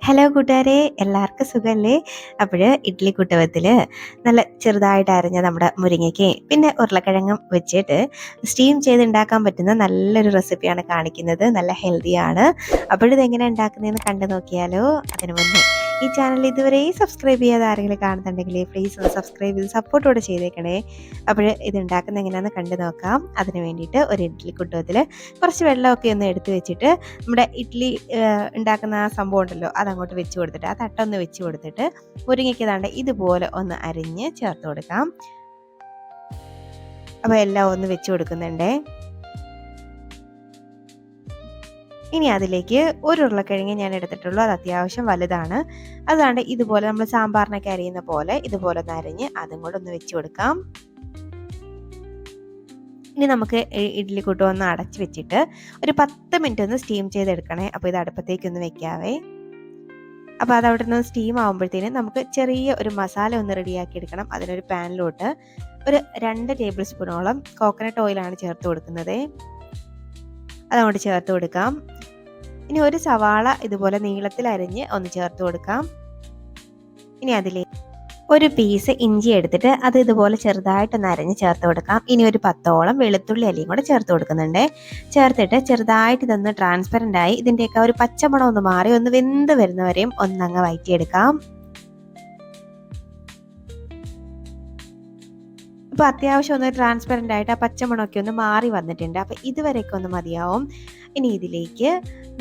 Hello കൂട്ടുകാരെ, എല്ലാവർക്കും സുഖമല്ലേ? അപ്പോൾ ഇഡ്ഡലി കുട്ടകത്തിൽ നല്ല ചെറുതായിട്ട് അരിഞ്ഞ നമ്മുടെ മുരിങ്ങയ്ക്കയും പിന്നെ ഉരുളക്കിഴങ്ങും വെച്ചിട്ട് സ്റ്റീം ചെയ്ത് ഉണ്ടാക്കാൻ പറ്റുന്ന നല്ലൊരു റെസിപ്പിയാണ് കാണിക്കുന്നത്. നല്ല ഹെൽത്തിയാണ്. അപ്പോഴിതെങ്ങനെ ഉണ്ടാക്കുന്നതെന്ന് കണ്ടു നോക്കിയാലോ? അതിനു മുന്നേ ഈ ചാനൽ ഇതുവരെ സബ്സ്ക്രൈബ് ചെയ്യാതെ ആരെങ്കിലും കാണുന്നുണ്ടെങ്കിൽ പ്ലീസ് ഒന്ന് സബ്സ്ക്രൈബ് ചെയ്ത് സപ്പോർട്ടോടെ ചെയ്തേക്കണേ. അപ്പോൾ ഇത് ഉണ്ടാക്കുന്നത് എങ്ങനെയാണെന്ന് കണ്ടു നോക്കാം. അതിന് വേണ്ടിയിട്ട് ഒരു ഇഡ്ഡലി കുട്ടകത്തിൽ കുറച്ച് വെള്ളമൊക്കെ ഒന്ന് എടുത്ത് വെച്ചിട്ട് നമ്മുടെ ഇഡ്ഡലി ഉണ്ടാക്കുന്ന ആ സംഭവം ഉണ്ടല്ലോ, അതങ്ങോട്ട് വെച്ച് കൊടുത്തിട്ട് ആ തട്ടൊന്ന് വെച്ച് കൊടുത്തിട്ട് മുരിങ്ങയ്ക്ക് ദാണ്ട് ഇതുപോലെ ഒന്ന് അരിഞ്ഞ് ചേർത്ത് കൊടുക്കാം. അപ്പോൾ എല്ലാം ഒന്ന് വെച്ച് കൊടുക്കുന്നുണ്ടേ. ഇനി അതിലേക്ക് ഒരു ഉരുളക്കിഴങ്ങ് ഞാൻ എടുത്തിട്ടുള്ളൂ. അത് അത്യാവശ്യം വലുതാണ്. അതാണ്ട് ഇതുപോലെ നമ്മൾ സാമ്പാറിനൊക്കെ അരിയുന്ന പോലെ ഇതുപോലെ ഒന്ന് അരിഞ്ഞ് അതും കൂടെ ഒന്ന് വെച്ച് കൊടുക്കാം. ഇനി നമുക്ക് ഇഡ്ഡലി കൂട്ടം ഒന്ന് അടച്ച് വെച്ചിട്ട് ഒരു 10 മിനിറ്റ് ഒന്ന് സ്റ്റീം ചെയ്തെടുക്കണേ. അപ്പോൾ ഇത് അടുപ്പത്തേക്കൊന്ന് വെക്കാവേ. അപ്പോൾ അത് അവിടെ നിന്ന് സ്റ്റീം ആകുമ്പോഴത്തേനും നമുക്ക് ചെറിയ ഒരു മസാല ഒന്ന് റെഡിയാക്കി എടുക്കണം. അതിനൊരു പാനിലോട്ട് ഒരു 2 ടേബിൾ സ്പൂണോളം കോക്കനട്ട് ഓയിലാണ് ചേർത്ത് കൊടുക്കുന്നത്. അതങ്ങോട്ട് ചേർത്ത് കൊടുക്കാം. ഇനി ഒരു സവാള ഇതുപോലെ നീളത്തിൽ അരിഞ്ഞ് ഒന്ന് ചേർത്ത് കൊടുക്കാം. ഇനി അതിലേക്ക് ഒരു പീസ് ഇഞ്ചി എടുത്തിട്ട് അത് ഇതുപോലെ ചെറുതായിട്ടൊന്ന് അരിഞ്ഞ് ചേർത്ത് കൊടുക്കാം. ഇനി ഒരു 10ഓളം വെളുത്തുള്ളി അല്ലിയും കൂടെ ചേർത്ത് കൊടുക്കുന്നുണ്ട്. ചേർത്തിട്ട് ചെറുതായിട്ട് ഇതൊന്ന് ട്രാൻസ്പെറൻ്റ് ആയി ഇതിൻ്റെയൊക്കെ ഒരു പച്ചമണം ഒന്ന് മാറി ഒന്ന് വെന്ത് വരുന്നവരെയും ഒന്നങ്ങ് വഴറ്റിയെടുക്കാം. ഇപ്പോൾ അത്യാവശ്യം ഒന്ന് ട്രാൻസ്പെറൻ്റ് ആയിട്ട് ആ പച്ചമണമൊക്കെ ഒന്ന് മാറി വന്നിട്ടുണ്ട്. അപ്പോൾ ഇതുവരെയൊക്കെ ഒന്ന് മതിയാവും. ഇനി ഇതിലേക്ക്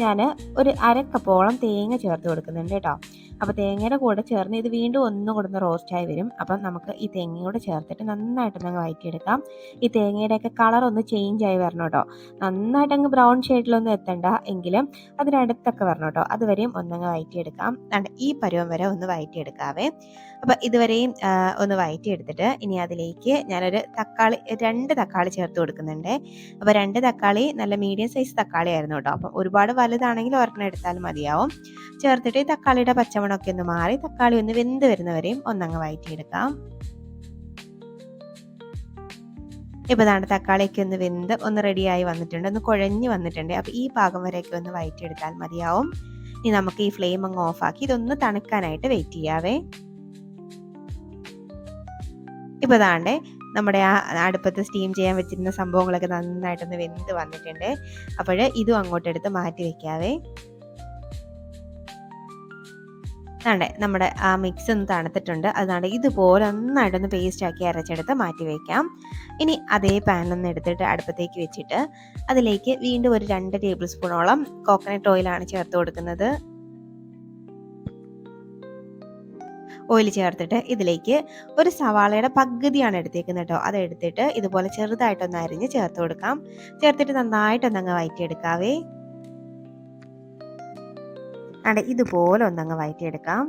ഞാൻ ഒരു 1/2 കപ്പോളം തേങ്ങ ചേർത്ത് കൊടുക്കുന്നുണ്ട് കേട്ടോ. അപ്പോൾ തേങ്ങയുടെ കൂടെ ചേർന്ന് ഇത് വീണ്ടും ഒന്നും കൂടെ ഒന്ന് റോസ്റ്റായി വരും. അപ്പം നമുക്ക് ഈ തേങ്ങയോടെ ചേർത്തിട്ട് നന്നായിട്ടൊന്ന് വഴറ്റിയെടുക്കാം. ഈ തേങ്ങയുടെയൊക്കെ കളർ ഒന്ന് ചേഞ്ച് ആയി വരണം കേട്ടോ. നന്നായിട്ടങ്ങ് ബ്രൗൺ ഷെയ്ഡിലൊന്നും എത്തണ്ട, എങ്കിലും അതിനടുത്തൊക്കെ വരണം കേട്ടോ. അതുവരെയും ഒന്നങ്ങ് വഴറ്റിയെടുക്കാം. ഈ പരുവം വരെ ഒന്ന് വഴറ്റിയെടുക്കാവേ. അപ്പോൾ ഇതുവരെയും ഒന്ന് വഴറ്റിയെടുത്തിട്ട് ഇനി അതിലേക്ക് ഞാനൊരു 2 തക്കാളി ചേർത്ത് കൊടുക്കുന്നുണ്ട്. അപ്പോൾ 2 തക്കാളി നല്ല മീഡിയം സൈസ് തക്കാളി ആയിരുന്നു കേട്ടോ. അപ്പം ഒരുപാട് വലുതാണെങ്കിൽ ഒരെണ്ണം എടുത്താലും മതിയാവും. ചേർത്തിട്ട് ഈ തക്കാളിയുടെ പച്ചമണമൊക്കെ ഒന്ന് മാറി തക്കാളി ഒന്ന് വെന്ത് വരുന്നവരെയും ഒന്നങ്ങ് വഴറ്റിയെടുക്കാം. ഇപ്പോൾ ദാണ്ട് തക്കാളിയൊക്കെ ഒന്ന് വെന്ത് ഒന്ന് റെഡിയായി വന്നിട്ടുണ്ട്, ഒന്ന് കുഴഞ്ഞ് വന്നിട്ടുണ്ട്. അപ്പോൾ ഈ പാകം വരെയൊക്കെ ഒന്ന് വഴറ്റിയെടുത്താൽ മതിയാവും. ഇനി നമുക്ക് ഈ ഫ്ലെയിം അങ്ങ് ഓഫാക്കി ഇതൊന്ന് തണുക്കാനായിട്ട് വെയിറ്റ് ചെയ്യാവേ. ഇപ്പോൾ ദാണ്ടേ നമ്മുടെ ആ അടുപ്പത്ത് സ്റ്റീം ചെയ്യാൻ വെച്ചിരുന്ന സംഭവങ്ങളൊക്കെ നന്നായിട്ടൊന്ന് വെന്ത് വന്നിട്ടുണ്ട്. അപ്പോൾ ഇതും അങ്ങോട്ടെടുത്ത് മാറ്റി വെക്കാവേ. അതെ, നമ്മുടെ ആ മിക്സ് ഒന്ന് തണുത്തിട്ടുണ്ട്. അതാണ് ഇതുപോലെ നന്നായിട്ടൊന്ന് പേസ്റ്റ് ആക്കി അരച്ചെടുത്ത് മാറ്റി വയ്ക്കാം. ഇനി അതേ പാനൊന്ന് എടുത്തിട്ട് അടുപ്പത്തേക്ക് വെച്ചിട്ട് അതിലേക്ക് വീണ്ടും ഒരു 2 ടേബിൾ സ്പൂണോളം കോക്കനട്ട് ഓയിലാണ് ചേർത്ത് കൊടുക്കുന്നത്. ഓയിൽ ചേർത്തിട്ട് ഇതിലേക്ക് ഒരു സവാളയുടെ പകുതിയാണ് എടുത്തേക്കുന്നത് കേട്ടോ. അതെടുത്തിട്ട് ഇതുപോലെ ചെറുതായിട്ടൊന്ന് അരിഞ്ഞ് ചേർത്ത് കൊടുക്കാം. ചേർത്തിട്ട് നന്നായിട്ടൊന്നങ്ങ് വഴറ്റിയെടുക്കാവേ. ഇതുപോലെ ഒന്നങ്ങ് വഴറ്റിയെടുക്കാം.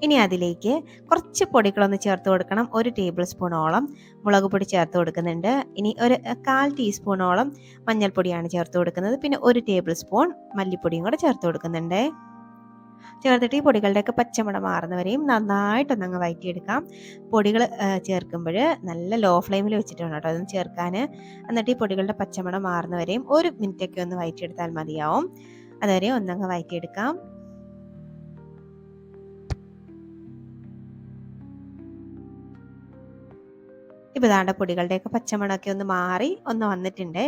ഇനി അതിലേക്ക് കുറച്ച് പൊടികളൊന്ന് ചേർത്ത് കൊടുക്കണം. 1 ടേബിൾ സ്പൂണോളം മുളക് പൊടി ചേർത്ത് കൊടുക്കുന്നുണ്ട്. ഇനി ഒരു 1/4 ടീസ്പൂണോളം മഞ്ഞൾപ്പൊടിയാണ് ചേർത്ത് കൊടുക്കുന്നത്. പിന്നെ 1 ടേബിൾ സ്പൂൺ മല്ലിപ്പൊടിയും കൂടെ ചേർത്ത് കൊടുക്കുന്നുണ്ട്. ചേർത്തിട്ട് ഈ പൊടികളുടെയൊക്കെ പച്ചമണം മാറുന്നവരെയും നന്നായിട്ടൊന്നങ്ങ് വഴറ്റിയെടുക്കാം. പൊടികൾ ചേർക്കുമ്പോൾ നല്ല ലോ ഫ്ലെയിമിൽ വെച്ചിട്ട് വേണം കേട്ടോ അതൊന്ന് ചേർക്കാൻ. എന്നിട്ട് ഈ പൊടികളുടെ പച്ചമണം മാറുന്നവരെയും 1 മിനിറ്റൊക്കെ ഒന്ന് വഴറ്റിയെടുത്താൽ മതിയാവും. അതുവരെ ഒന്നങ്ങ് വഴറ്റിയെടുക്കാം. ഇപ്പോൾ ദാണ്ട പൊടികളുടെയൊക്കെ പച്ചമണമൊക്കെ ഒന്ന് മാറി ഒന്ന് വന്നിട്ടുണ്ട്.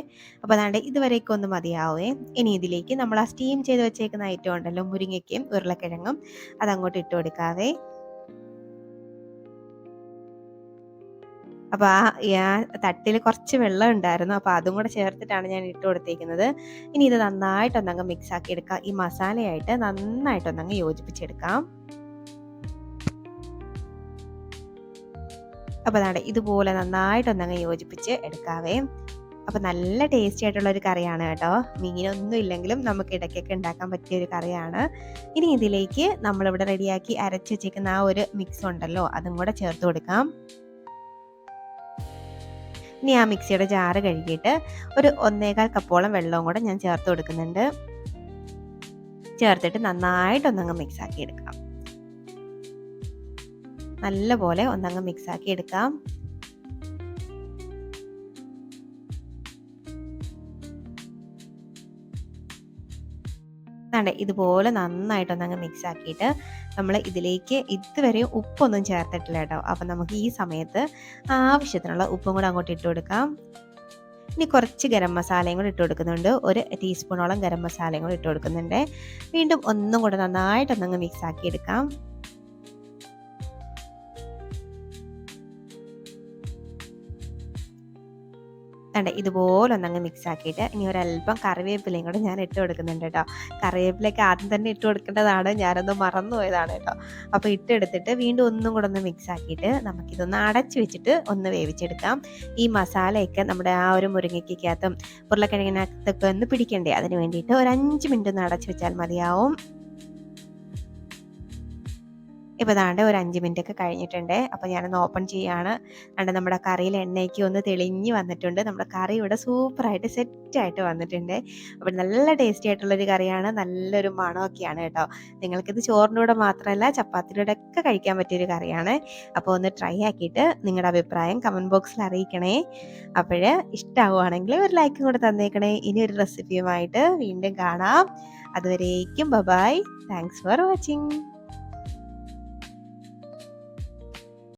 അപ്പോൾ ദാണ്ട ഇതുവരെയൊക്കെ ഒന്ന് മതിയാവേ. ഇനി ഇതിലേക്ക് നമ്മൾ ആ സ്റ്റീം ചെയ്ത് വെച്ചേക്കുന്ന ഐറ്റം ഉണ്ടല്ലോ, മുരിങ്ങയ്ക്കയും ഉരുളക്കിഴങ്ങും, അതങ്ങോട്ട് ഇട്ട് കൊടുക്കാവേ. അപ്പോൾ ആ തട്ടിൽ കുറച്ച് വെള്ളം ഉണ്ടായിരുന്നു. അപ്പോൾ അതും കൂടെ ചേർത്തിട്ടാണ് ഞാൻ ഇട്ട് കൊടുത്തേക്കുന്നത്. ഇനി ഇത് നന്നായിട്ടൊന്നങ്ങ് മിക്സ് ആക്കി എടുക്കാം. ഈ മസാലയായിട്ട് നന്നായിട്ടൊന്നങ്ങ് യോജിപ്പിച്ചെടുക്കാം. അപ്പോൾ അതാണ് ഇതുപോലെ നന്നായിട്ടൊന്നങ്ങ് യോജിപ്പിച്ച് എടുക്കാവേ. അപ്പോൾ നല്ല ടേസ്റ്റി ആയിട്ടുള്ള ഒരു കറിയാണ് കേട്ടോ. മീനൊന്നും ഇല്ലെങ്കിലും നമുക്ക് ഇടയ്ക്കൊക്കെ ഉണ്ടാക്കാൻ പറ്റിയ ഒരു കറിയാണ്. ഇനി ഇതിലേക്ക് നമ്മളിവിടെ റെഡിയാക്കി അരച്ച് വെച്ചേക്കുന്ന ആ ഒരു മിക്സ് ഉണ്ടല്ലോ, അതും കൂടെ ചേർത്ത് കൊടുക്കാം. ഇനി ആ മിക്സിയുടെ ജാറ് കഴുകിയിട്ട് ഒരു 1/4 കപ്പോളം വെള്ളവും കൂടെ ഞാൻ ചേർത്ത് കൊടുക്കുന്നുണ്ട്. ചേർത്തിട്ട് നന്നായിട്ടൊന്നങ്ങ് മിക്സ് ആക്കി എടുക്കാം. നല്ല പോലെ ഒന്നങ്ങ് മിക്സ് ആക്കി എടുക്കാം. അതെ ഇതുപോലെ നന്നായിട്ടൊന്നങ്ങ് മിക്സ് ആക്കിയിട്ട് നമ്മൾ ഇതിലേക്ക് ഇതുവരെ ഉപ്പൊന്നും ചേർത്തിട്ടില്ല കേട്ടോ. അപ്പം നമുക്ക് ഈ സമയത്ത് ആവശ്യത്തിനുള്ള ഉപ്പും കൂടെ അങ്ങോട്ട് ഇട്ട് കൊടുക്കാം. ഇനി കുറച്ച് ഗരം മസാലയും കൂടി ഇട്ട് കൊടുക്കുന്നുണ്ട്. 1 ടീസ്പൂണോളം ഗരം മസാലയും കൂടി ഇട്ട് കൊടുക്കുന്നുണ്ട്. വീണ്ടും ഒന്നും കൂടെ നന്നായിട്ടൊന്നങ്ങ് മിക്സ് ആക്കി എടുക്കാം. അതെ ഇതുപോലെ ഒന്നങ്ങ് മിക്സ് ആക്കിയിട്ട് ഇനി ഒരല്പം കറിവേപ്പിലയും കൂടെ ഞാൻ ഇട്ട് കൊടുക്കുന്നുണ്ട് കേട്ടോ. കറിവേപ്പിലയൊക്കെ ആദ്യം തന്നെ ഇട്ട് കൊടുക്കേണ്ടതാണ്, ഞാനൊന്ന് മറന്നു പോയതാണ് കേട്ടോ. അപ്പോൾ ഇട്ടെടുത്തിട്ട് വീണ്ടും ഒന്നും കൂടെ ഒന്ന് മിക്സ് ആക്കിയിട്ട് നമുക്കിതൊന്ന് അടച്ച് വെച്ചിട്ട് ഒന്ന് വേവിച്ചെടുക്കാം. ഈ മസാലയൊക്കെ നമ്മുടെ ആ ഒരു മുരിങ്ങയ്ക്കകത്തും ഉരുളക്കിഴങ്ങിനകത്തൊക്കെ ഒന്ന് പിടിക്കണ്ടേ, അതിന് വേണ്ടിയിട്ട് ഒരു 5 മിനിറ്റ് ഒന്ന് അടച്ച് വെച്ചാൽ മതിയാവും. ഇപ്പോൾ ദാണ്ടെ ഒരു 5 മിനിറ്റൊക്കെ കഴിഞ്ഞിട്ടുണ്ട്. അപ്പോൾ ഞാനൊന്ന് ഓപ്പൺ ചെയ്യാണ്. ദാണ്ടെ നമ്മുടെ കറിയിൽ എണ്ണയൊക്കെ ഒന്ന് തെളിഞ്ഞ് വന്നിട്ടുണ്ട്. നമ്മുടെ കറി ഇവിടെ സൂപ്പറായിട്ട് സെറ്റായിട്ട് വന്നിട്ടുണ്ട്. അപ്പോൾ നല്ല ടേസ്റ്റി ആയിട്ടുള്ളൊരു കറിയാണ്. നല്ലൊരു മണമൊക്കെയാണ് കേട്ടോ. നിങ്ങൾക്കിത് ചോറിൻ്റെ കൂടെ മാത്രമല്ല ചപ്പാത്തിയുടെ കൂടെ ഒക്കെ കഴിക്കാൻ പറ്റിയൊരു കറിയാണ്. അപ്പോൾ ഒന്ന് ട്രൈ ആക്കിയിട്ട് നിങ്ങളുടെ അഭിപ്രായം കമൻറ്റ് ബോക്സിൽ അറിയിക്കണേ. അപ്പോൾ ഇഷ്ടമാവുകയാണെങ്കിൽ ഒരു ലൈക്കും കൂടെ തന്നേക്കണേ. ഇനി ഒരു റെസിപ്പിയുമായിട്ട് വീണ്ടും കാണാം. അതുവരേക്കും ബൈ. Thanks for watching.